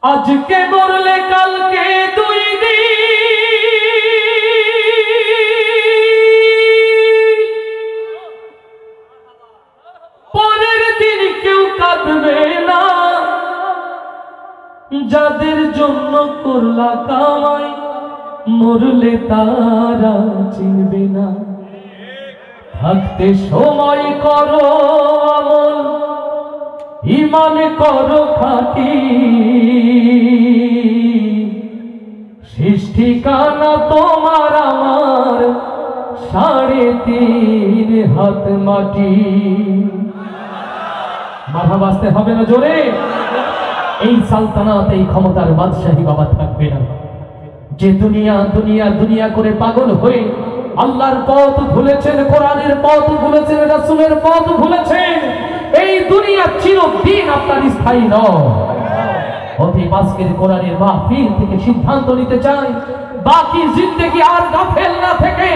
আজকে মরলে কালকে দুই দিন, পরের দিন কেউ কাঁদবে না। যাদের জন্য করলা কামাই মরলে তারা চিনবে না। থাকতে সময় করো আমল, ঈমান করো খাঁটি, শেষ ঠিকানা তোমার আমার 3.5 হাত মাটি। মাথা বাঁচতে হবে না জোরে। এই সালতানাত, এই ক্ষমতার বাদশাহী বাবা থাকবে না। যে দুনিয়া দুনিয়া দুনিয়া করে পাগল হয়ে আল্লাহর পথ ভুলেছেন, কোরআনের পথ ভুলেছেন, রাসূলের পথ ভুলেছেন, এই দুনিয়া চিরদিন আপনার স্থায়ী নয়। অতএব আজকের কোরআনের মাহফিল থেকে সিদ্ধান্ত নিতে চাই, বাকি জিন্দেগি আর গাফেল না থেকে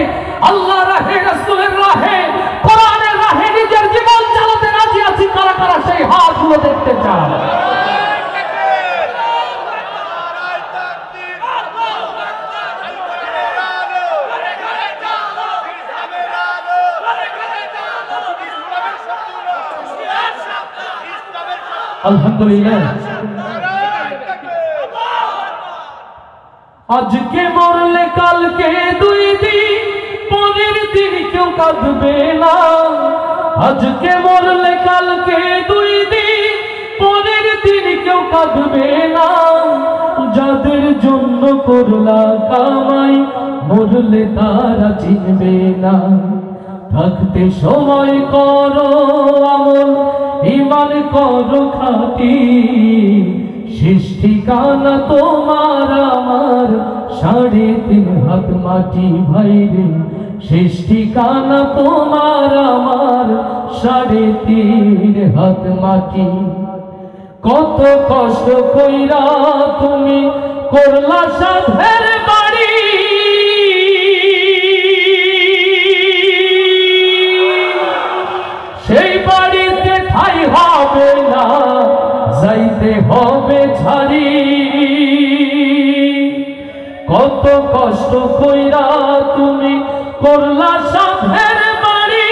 আল্লাহর রাহে, রাসূলের রাহে, কোরআনের রাহে নিজের জীবন চালাতে রাজি আছি কারা কারা সেই হাতগুলো দেখতে চাই। আলহামদুলিল্লাহ। আজকে মরলে কালকে দুই দিন, পরের দিন কেউ কাঁদবে না। আজকে মরলে কালকে দুই দিন, পরের দিন কেউ কাঁদবে না। যাদের জন্য করলা কামাই মরলে তারা চিনবে না। থাকতে সময় করো আমল, ঈমান করো খাঁটি, শেষ ঠিকানা তোমার আমার 3.5 হাত মাটি। ভাইরে শেষ ঠিকানা তোমার আমার 3.5 হাত মাটি। কত কষ্ট কইরা তুমি করলা সাধের বাড়ি, সেই বাড়িতে ঠাই হবে না, যাইতে হবে ছাড়ি। কত কষ্ট কইরা তুমি করলা সাধের বাড়ি,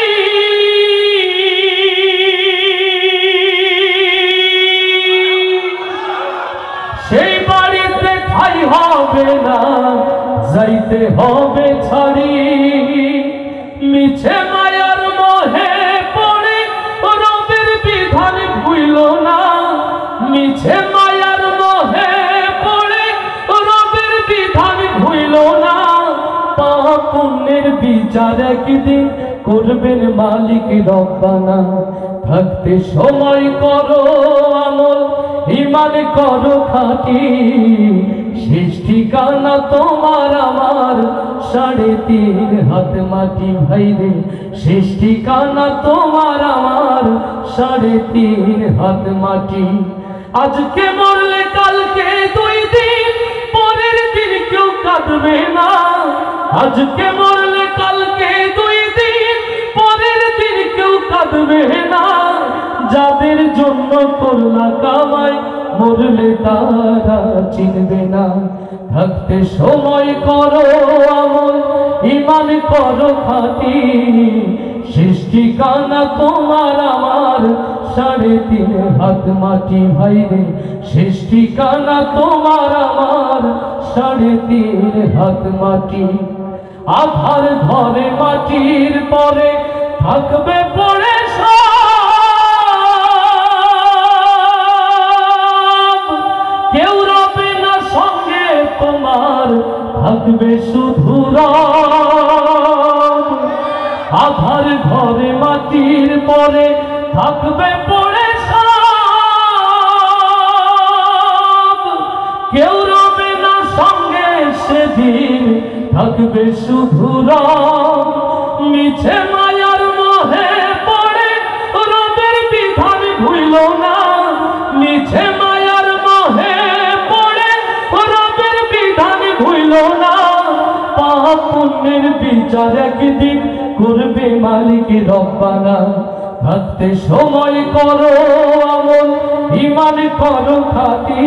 সেই বাড়িতে ঠাই হবে না, যাইতে হবে ছাড়ি। মিছে মায়ার মোহে পড়ে রবের বিধান ভুইল না। মিছে মায়ার মোহে পড়ে রবের বিধান ভুইল না। পাপ পুণ্যের বিচার একদিন করবেন মালিক রব্বানা। থাকতে সময় করো আমল, ঈমান করো খাঁটি, শেষ ঠিকানা তোমার আমার 3.5 হাত মাটি। ভাইরে শেষ ঠিকানা তোমার আমার 3.5 হাত মাটি। আজকে মরলে কালকে দুই দিন, পরের দিন কেউ কাঁদবে না। আজকে মরলে কালকে দুই দিন, পরের দিন কেউ কাঁদবে না। যাদের জন্য করলা কামাই মরলে তারা চিনবে না। থাকতে সময় করো আমল, ঈমান করো খাঁটি, শেষ ঠিকানা তোমার আমার 3.5 হাত মাটি। ভাইরে শেষ ঠিকানা তোমার আমার 3.5 হাত মাটি। আধার ঘরে মাটির পরে থাকবে পড়ে কেউ রবে না সঙ্গে তোমার, থাকবে শুধু রব। আধার ঘরে মাটির পরে থাকবে পড়ে সব, কেউ রবে না সঙ্গে সেদিন, থাকবে শুধু রব। মিছে মায়ার মোহে পড়ে রবের বিধান ভুইল না। মিছে মায়ার মোহে পড়ে রবের বিধান ভুইল না। পাপ পুণ্যের বিচার একদিন করবে মালিক রব্বানা। থাকতে সময় করো আমল, ঈমান করো খাঁটি,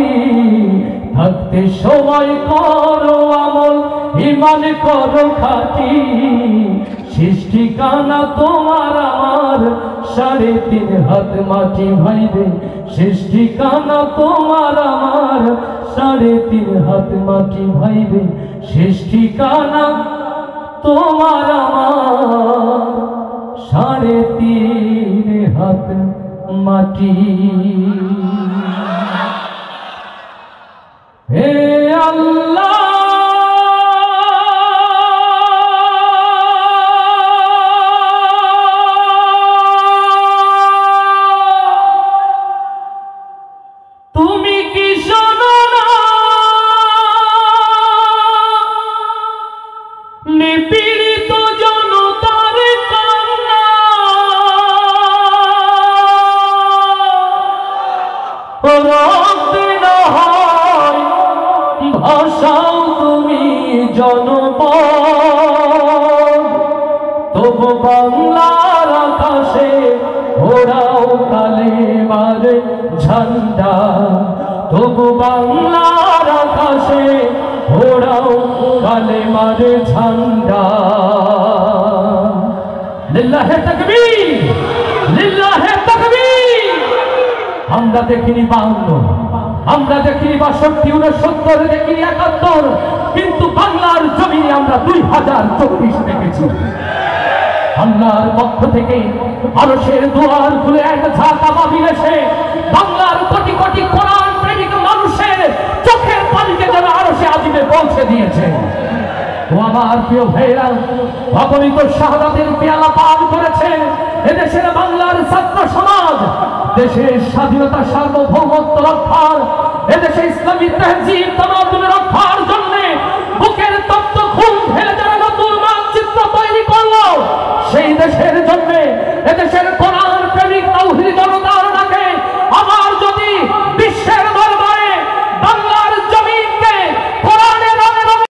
থাকতে সময় করো আমল, ঈমান করো খাঁটি। শেষ ঠিকানা তোমার আমার 3.5 হাত মাটি ভাইরে। শেষ ঠিকানা তোমার আমার 3.5 হাত মাটি ভাইরে। শেষ ঠিকানা তোমার আমার 3.5 হাত মাটি। হে আল্লাহ, তুমি কি শোনো না নিপীড়িত জনতার কান্না? রক্তে না হয় ভাষাও তুমি জনপদ, তবু বাংলার আকাশে ওড়াও কালেমার ঝান্ডা। তবু বাংলার আকাশে ওড়াও কালেমার ঝান্ডা। লিল্লাহে তাকবীর, লিল্লাহে তাকবীর। আমরা দেখিনি 52, আমরা দেখিনি 62, 69, দেখিনি 71, কিন্তু বাংলার জমিনে আমরা 2024 দেখেছি। আল্লাহর পক্ষ থেকে আরশের দুয়ার খুলে এক ঝাঁক আবাবিল এসে বাংলার কোটি কোটি কোরআন প্রেমিক মানুষের চোখের পানিকে যেন আরশে আজিমে পৌঁছে দিয়েছে। ও আমার প্রিয় ভাইরা, অগণিত শাহাদাতের পেয়ালা পান করেছে এদেশের বাংলার ছাত্র সমাজ। দেশের স্বাধীনতা সার্বভৌমত্ব রক্ষার, এদেশে ইসলামী তহজিব